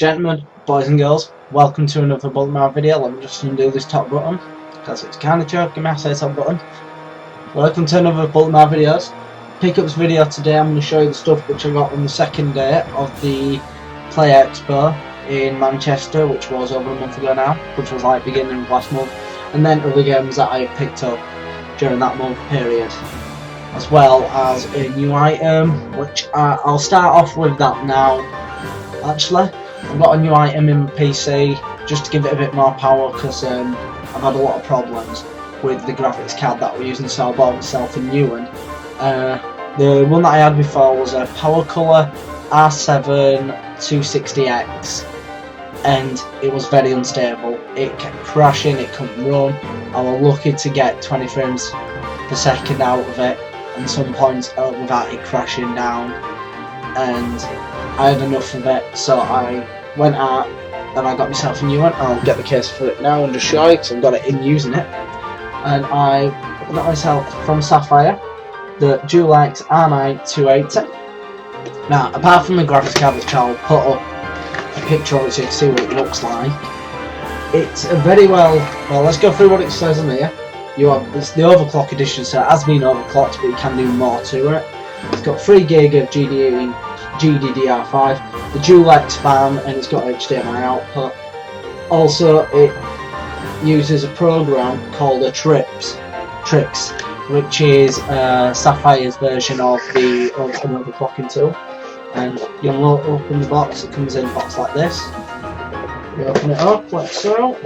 Gentlemen, boys and girls, welcome to another Bulletmarv video. Let me just undo this top button, because it's kind of choking me, I say top button. Welcome to another Bulletmarv videos. Pickups video today. I'm going to show you the stuff which I got on the second day of the Play Expo in Manchester, which was over a month ago now, which was like beginning of last month, and then other games that I picked up during that month period, as well as a new item, which I'll start off with that now. Actually, I've got a new item in my PC just to give it a bit more power, because I've had a lot of problems with the graphics card that we're using, so I bought myself a new one. The one that I had before was a Power Color R7 260X, and it was very unstable. It kept crashing, it couldn't run. I was lucky to get 20 frames per second out of it, and some points without it crashing down, and I had enough of it, so I went out and I got myself a new one. I'll get the case for it now and just show you, because I've got it in using it. And I got myself from Sapphire the DualX R9 280. Now, apart from the graphics card, which I'll put up a picture of it so you can see what it looks like, it's a very well, let's go through what it says on here. It's the overclock edition, so it has been overclocked, but you can do more to it. It's got 3 gig of GDDR5, the DualX fan, and it's got HDMI output. Also, it uses a program called a Trix, which is Sapphire's version of the overclocking tool. And you'll open the box. It comes in a box like this. You open it up like so.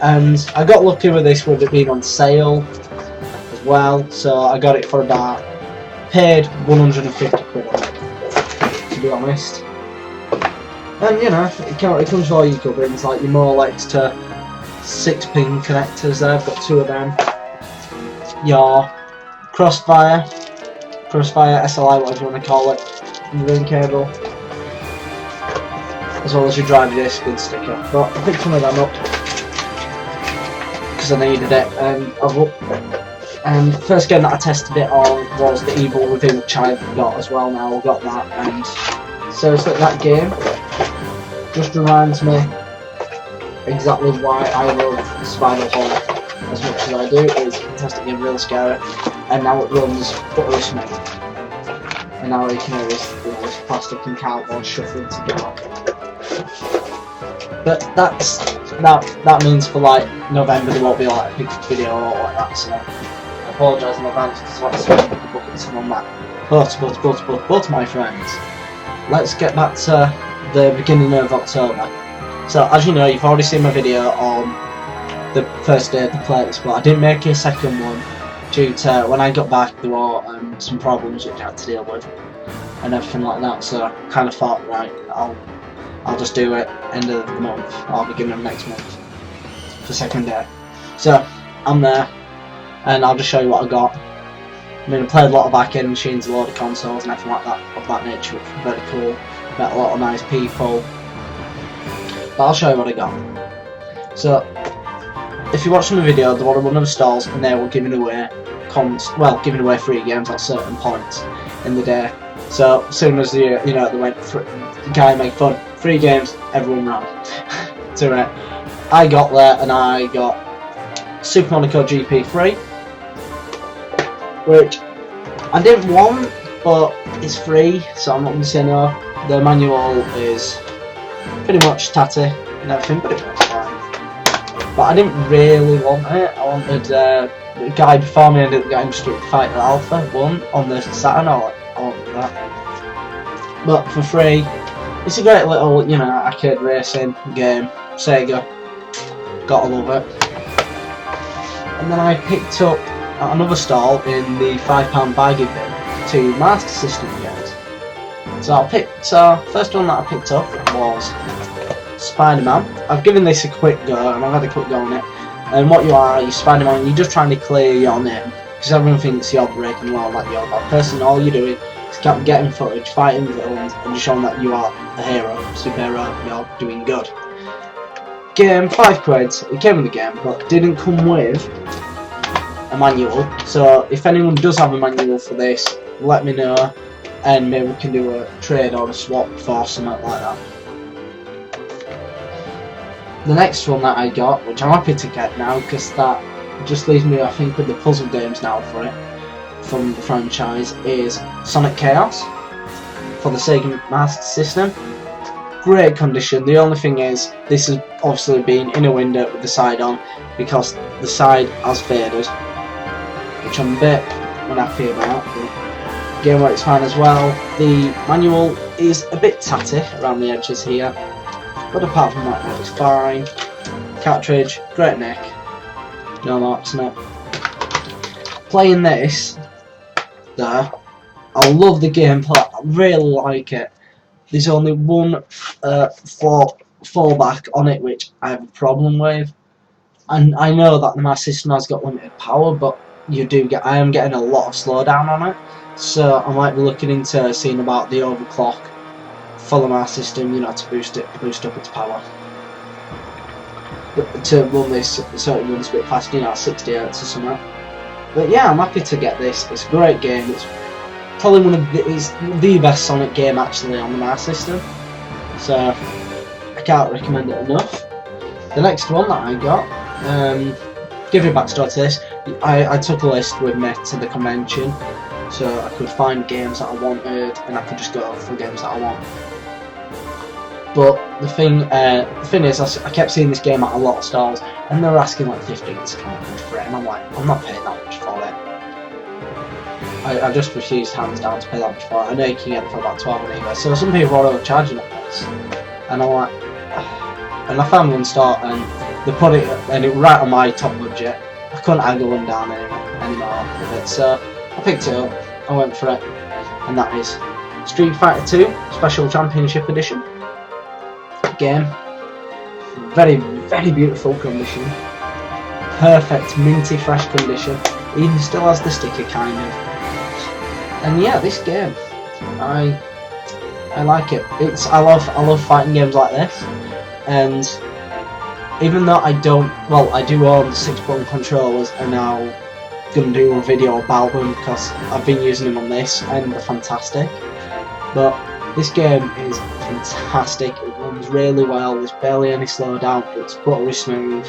And I got lucky with this, with it being on sale as well. So I got it for about, paid 150 quid on it, to be honest. And you know, it comes with all your couplings, like your Molex to 6-pin connectors there. I've got 2 of them. Your Crossfire SLI, whatever you want to call it, ring cable, as well as your driver disc and sticker. But I picked one of them up because I needed it, and the first game that I tested it on was the Evil Within, which I've got as well now. I've got that, and seriously, that game just reminds me exactly why I love Spinal Hole as much as I do. It's a fantastic game, really scary, and now it runs buttery smooth. And now you can hear this plastic and cardboard shuffling together. But that means for like November there won't be like a big video or like that, so I apologise in advance because I've got to the buckets on that. But my friends, let's get back to the beginning of October. So as you know, you've already seen my video on the first day of the Play Expo. I didn't make a second one due to when I got back there were some problems which I had to deal with and everything like that. So I kind of thought, right, I'll just do it end of the month or beginning of next month for second day. So I'm there, and I'll just show you what I got. I mean, I played a lot of arcade machines, a lot of consoles and everything like that of that nature, which was very cool. Met a lot of nice people. But I'll show you what I got. So, if you're watching the video, there were one of the stalls, and they were giving away giving away free games at certain points in the day. So as soon as they went, the guy made fun, free games, everyone ran to it. I got there, and I got Super Monaco GP free, which I didn't want, but it's free, so I'm not going to say no. The manual is pretty much tatty and everything, but it was fine. But I didn't really want it. I wanted the guy before me ended up getting Street Fighter Alpha 1 on the Saturn. I wanted that. But for free, it's a great little, arcade racing game. Sega, gotta love it. And then I picked up at another stall in the £5 bargain bin 2 Master System games. So first one that I picked up was Spider-Man. I've given this a quick go, and I've had a quick go on it. And what you're Spider-Man, you're just trying to clear your name, because everyone thinks you're breaking law, like you're a bad person. All you're doing is getting footage, fighting villains, and just showing that you are a hero, superhero, you're doing good. Game, £5. It came with the game, but didn't come with a manual. So if anyone does have a manual for this, let me know. and maybe we can do a trade or a swap for something like that. The next one that I got, which I'm happy to get now, because that just leaves me, I think, with the puzzle games now for it, from the franchise, is Sonic Chaos for the Sega Master System. Great condition. The only thing is, this has obviously been in a window with the side on, because the side has faded, which I'm a bit unhappy about. The game works fine as well. The manual is a bit tatty around the edges here, but apart from that, it's fine. Cartridge, great neck, no marks on it. Playing this, there, I love the gameplay, I really like it. There's only one fallback on it which I have a problem with, and I know that my system has got limited power, but I am getting a lot of slowdown on it, so I might be looking into seeing about the overclock for the Master System, you know, to boost up its power, but to run this so it runs a bit faster, you know, 60 Hz or something. But yeah, I'm happy to get this. It's a great game. It's probably it's the best Sonic game actually on the Master System, so I can't recommend it enough. The next one that I got, give you a backstory to this. I took a list with me to the convention, so I could find games that I wanted, and I could just go for games that I want. But the thing is, I kept seeing this game at a lot of stalls, and they were asking like 15 pounds for it, and I'm like, I'm not paying that much for it. I just refused hands down to pay that much for it. I know you can get it for about 12 on eBay, so some people are overcharging at this, and I'm like, and I found one store, and they put it, and it was right on my top budget. I couldn't haggle them down anymore with it, so I picked it up, I went for it, and that is Street Fighter 2 Special Championship Edition. Game, very, very beautiful condition, perfect minty fresh condition, even still has the sticker kind of, and yeah, this game, I like it. I love fighting games like this, and even though I do own the 6-button controllers, and now gonna do a video about them because I've been using them on this and they're fantastic. But this game is fantastic. It runs really well. There's barely any slowdown. It's buttery smooth.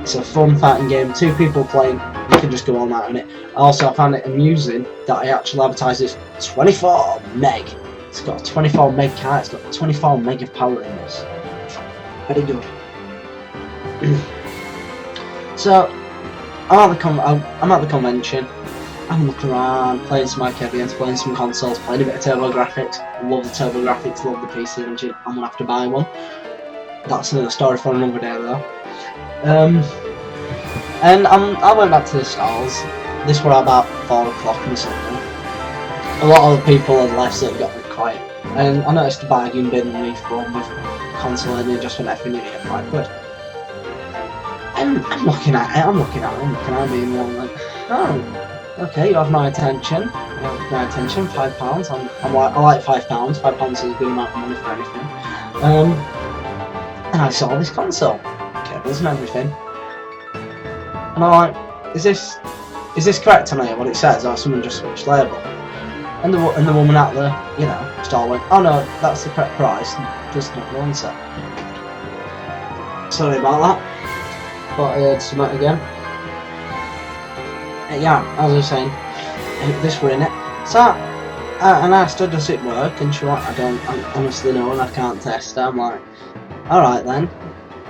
It's a fun fighting game. 2 people playing, you can just go all night on it. Also, I found it amusing that I actually advertised this 24 meg. It's got a 24 meg card. It's got 24 meg of power in this. Very good. So I'm at the convention. I'm looking around, playing some arcade games, playing some consoles, playing a bit of TurboGrafx. Love the TurboGrafx, love the PC engine. I'm gonna have to buy one. That's another story for another day though. And I went back to the stalls. This were about 4 o'clock and something. A lot of the people had left, so it got a bit quiet. And I noticed the bargain bin leaf one with console and it just went every nearly at £5. And I'm looking at it, being like, oh, okay, you have my attention. £5. I like £5. £5 is a good amount of money for anything. And I saw this console, cables and everything, and I'm like, is this correct on here, what it says, or someone just switched label? And the woman out there, you know, stall went, oh no, that's the correct price, just not the answer. Sorry about that. Thought I heard something again. Yeah, as I was saying, this were in it. So, and I asked her, does it work? And she went, I honestly know, and I can't test it. I'm like, alright then,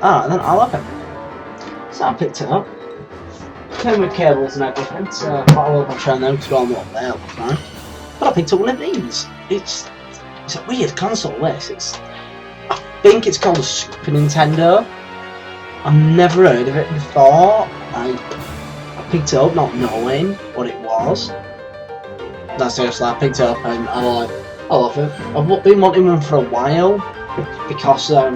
I'll have it. So I picked it up. Came with cables and everything, so I will try them because I'm up there, fine. But I picked up one of these. It's a weird console, this. I think it's called a Super Nintendo. I've never heard of it before. I picked it up not knowing what it was. No, seriously, I picked it up and I'm like, I love it. I've been wanting one for a while because I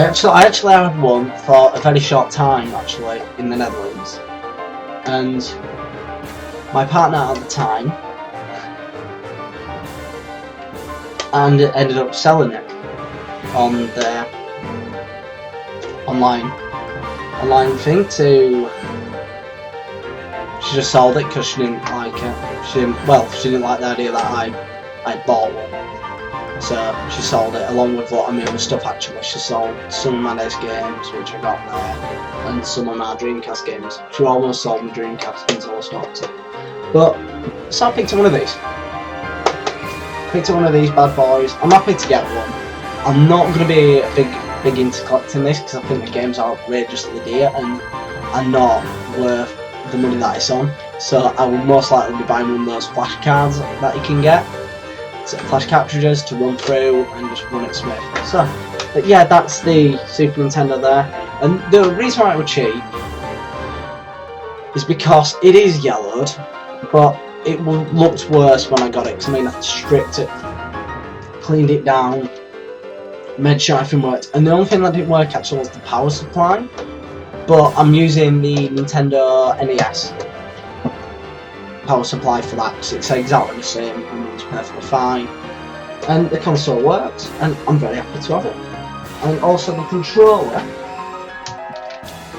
actually had one for a very short time actually in the Netherlands, and my partner at the time and ended up selling it on their online thing to, she she just sold it because she didn't like it. She didn't like the idea that I bought one. So she sold it along with a lot of my other stuff. Actually, she sold some of my NES games, which I got there, and some of my Dreamcast games. She almost sold my Dreamcast until I stopped it. But so I picked up one of these. Picked up one of these bad boys. I'm happy to get one. I'm not going to be big into collecting this because I think the games are outrageously dear and are not worth the money that it's on. So I will most likely be buying one of those flash cards that you can get. So flash cartridges to run through and just run it smooth. So, but yeah, that's the Super Nintendo there. And the reason why it was cheap is because it is yellowed, but it looked worse when I got it. Because I mean, I stripped it, cleaned it down, made sure everything worked. And the only thing that didn't work actually was the power supply. But I'm using the Nintendo NES power supply for that because it's exactly the same and it's perfectly fine. And the console works, and I'm very happy to have it. And also the controller,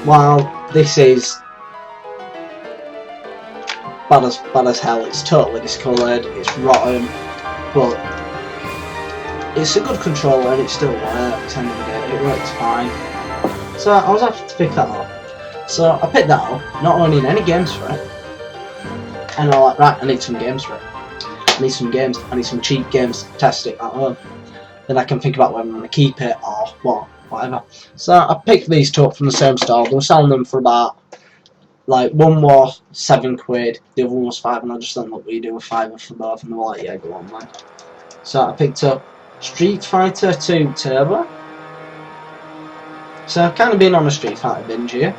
while this is bad as hell, it's totally discoloured, it's rotten, but it's a good controller and it still works. End of the day, it works fine. So I was happy to pick that up. So I picked that up, not owning any games for it, and I'm like, right, I need some games for it. I need some games, I need some cheap games to test it at home. Then I can think about whether I'm going to keep it or whatever. So I picked these two up from the same store. They were selling them for about, like, one was £7, the other one was £5, and I just thought, look, we do a £5 for both, and they were like, yeah, go on, man. So I picked up Street Fighter 2 Turbo. So I've kind of been on a Street Fighter binge here.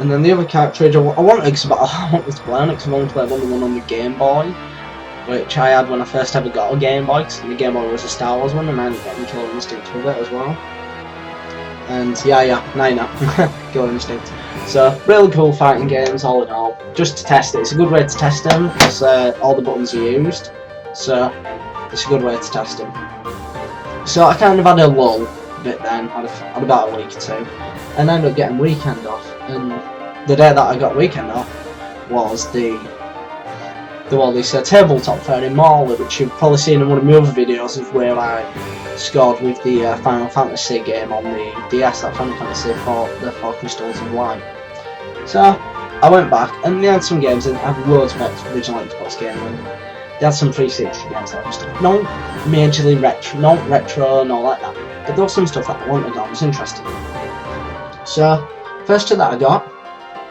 And then the other cartridge I wanted to play on it because I've only played one on the Game Boy, which I had when I first ever got a Game Boy, because the Game Boy was a Star Wars one, and I ended up getting Killer Instinct with it as well. And now you know, Killer Instinct. So really cool fighting games all in all, just to test it. It's a good way to test them because all the buttons are used, so it's a good way to test them. So I kind of had a lull bit then, had about a week or two, and I ended up getting weekend off. And the day that I got weekend off was this tabletop fair in Morley, which you've probably seen in one of my other videos of where I scored with the Final Fantasy game on the DS, that Final Fantasy IV, the 4 Crystals of Light. So I went back and they had some games, and I had loads of original Xbox games. They had some 360 games that I was not majorly retro and all like that, but there was some stuff that I wanted and I was interested in. So first two that I got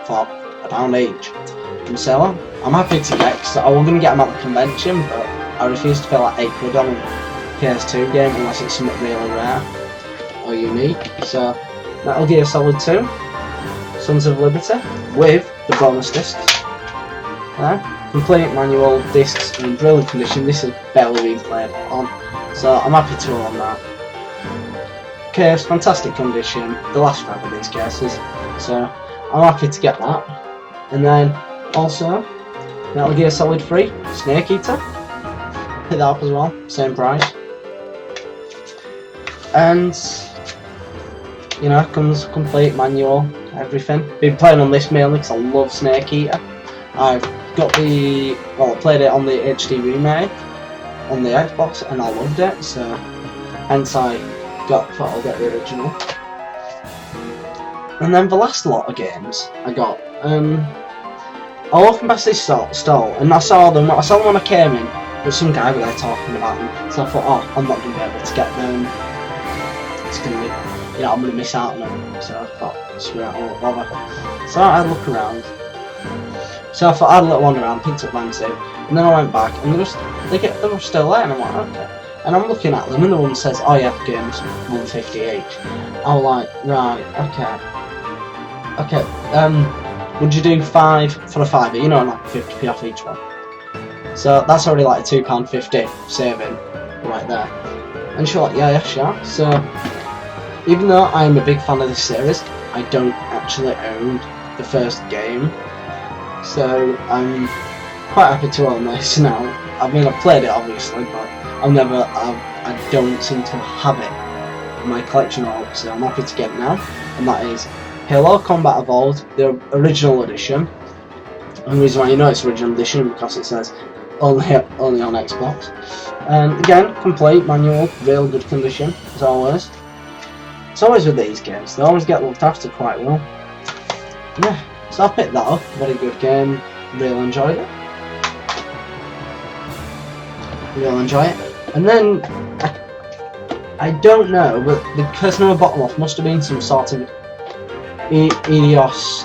for £1 each from seller, I'm happy to get because I was going to get them at the convention, but I refused to pay like £8 on a PS2 game unless it's something really rare or unique. So Metal Gear Solid 2, Sons of Liberty, with the bonus discs. Complete manual discs in brilliant condition. This is barely being played on, so I'm happy to own that. Case, fantastic condition, the last 5 of these cases, so I'm happy to get that. And then also Metal Gear Solid 3 Snake Eater, pick that up as well, same price. And you know, comes complete manual, everything. Been playing on this mainly because I love Snake Eater. I've got I played it on the HD remake on the Xbox and I loved it, so hence I thought I'll get the original. And then the last lot of games I got, I walked past this stall and I saw them when I came in, but some guy was there talking about them, so I thought, oh, I'm not going to be able to get them, it's going to be, you know, I'm going to miss out on them, so I thought, screw it, I won't bother. So I had a look around, so I thought I had a little wander around, picked up them two, and then I went back and they were still there, and I'm like, okay. And I'm looking at them and the one says, oh yeah, the game's $150 each. I was like, right, okay, would you do 5 for a £5? You know, like 50p off each one. So that's already like a £2.50 saving right there. And she's like, yeah, sure. So even though I am a big fan of this series, I don't actually own the first game. So I'm quite happy to own this now. I mean, I've played it obviously, but I don't seem to have it in my collection order, so I'm happy to get it now. And that is Halo Combat Evolved, the original edition. And the reason why you know it's original edition because it says only on Xbox. And again, complete manual, real good condition as always. It's always with these games, they always get looked after quite well. Yeah, so I picked that up. Very good game. Really enjoyed it. Really enjoy it. And then I don't know, but the person on the bottom off must have been some sort of EOS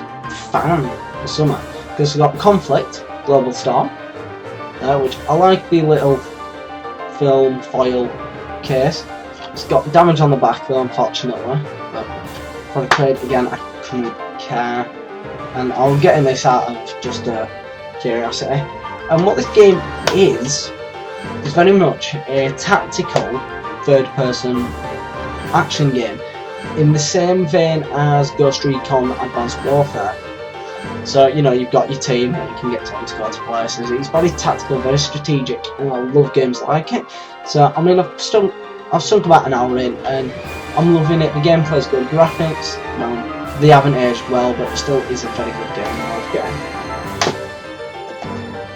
fan or something, because we've got Conflict Global Storm, which I like the little film foil case. It's got damage on the back though, unfortunately, but for the crate again I couldn't care, and I'm getting this out of just curiosity. And what this game is very much a tactical third-person action game in the same vein as Ghost Recon Advanced Warfare. So, you know, you've got your team that you can get to go to places. It's very tactical, very strategic, and I love games like it. So, I mean, I've sunk about an hour in, and I'm loving it. The gameplay's good, graphics, well, they haven't aged well, but it still is a very good game. I love getting.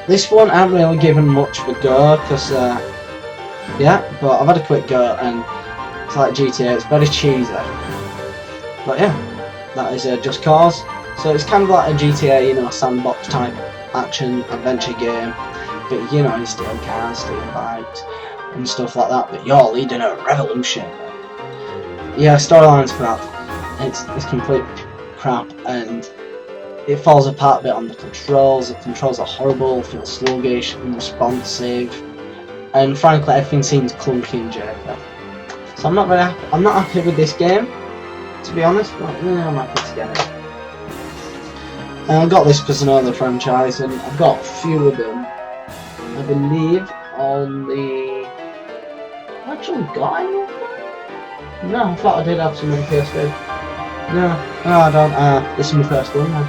This one I haven't really given much of a go, because, yeah, but I've had a quick go, and it's like GTA, it's very cheesy. But yeah, that is Just Cause. So it's kind of like a GTA, you know, sandbox type action adventure game, but you know, you steal cars, steal bikes, and stuff like that. But you're leading a revolution. Yeah, storyline's crap. It's complete crap, and it falls apart a bit on the controls. The controls are horrible, feel sluggish, unresponsive, and frankly, everything seems clunky and jerky. So I'm not happy with this game, to be honest. But yeah, I'm happy to get it. And I got this because I know the franchise, and I've got a few of them, I believe, on the... I actually got any? No, I thought I did have some on PS2. No, I don't. This is my first one then.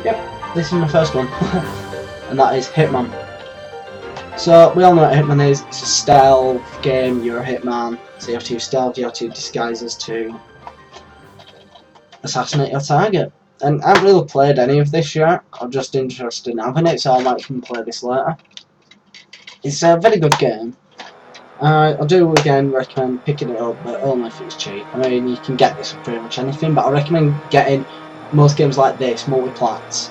Yep, this is my first one. And that is Hitman. So, we all know what Hitman is. It's a stealth game, you're a hitman. So you have to use stealth, you have to use disguises to assassinate your target. And I haven't really played any of this yet. I'm just interested in having it, so I might come play this later. It's a very good game. I do again recommend picking it up, but only if it's cheap. I mean, you can get this for pretty much anything, but I recommend getting most games like this, multi-plats,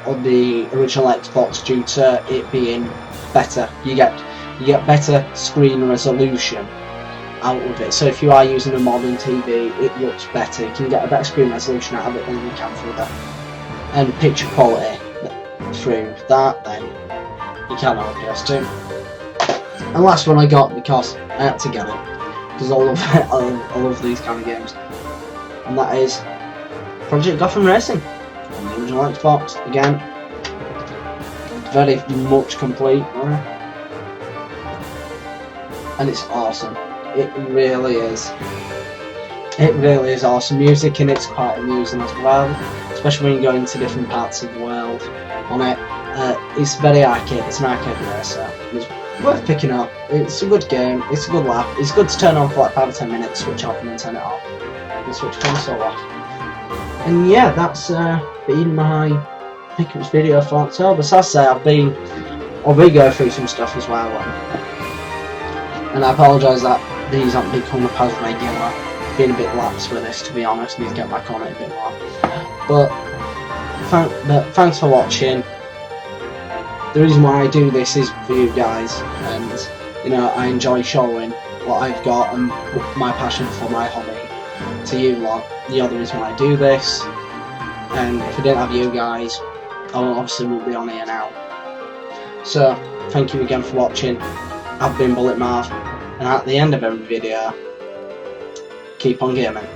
on the original Xbox due to it being better. You get better screen resolution out of it. So if you are using a modern TV, it looks better. You can get a better screen resolution out of it than you can through that, and picture quality through that. Then you can on PS2. And last one I got because I had to get it because I love these kind of games, and that is Project Gotham Racing on the original Xbox. Again, very much complete, and it's awesome. It really is. It really is awesome. Music in it's quite amusing as well, especially when you go into different parts of the world on it. It's very arcade. It's an arcade racer. It's worth picking up. It's a good game. It's a good laugh. It's good to turn on for like 5 or 10 minutes, switch off, and then turn it off. And switch console off. And yeah, that's been my pickups video for October. So I say I'll be going through some stuff as well. And I apologise that these haven't become up as regular. Been a bit lax with this, to be honest. Need to get back on it a bit more. But thanks for watching. The reason why I do this is for you guys, and you know, I enjoy showing what I've got and my passion for my hobby to you lot. You're the reason why I do this, and if I didn't have you guys, I obviously wouldn't be on here now. So thank you again for watching. I've been Bulletmarv, and at the end of every video, keep on gaming.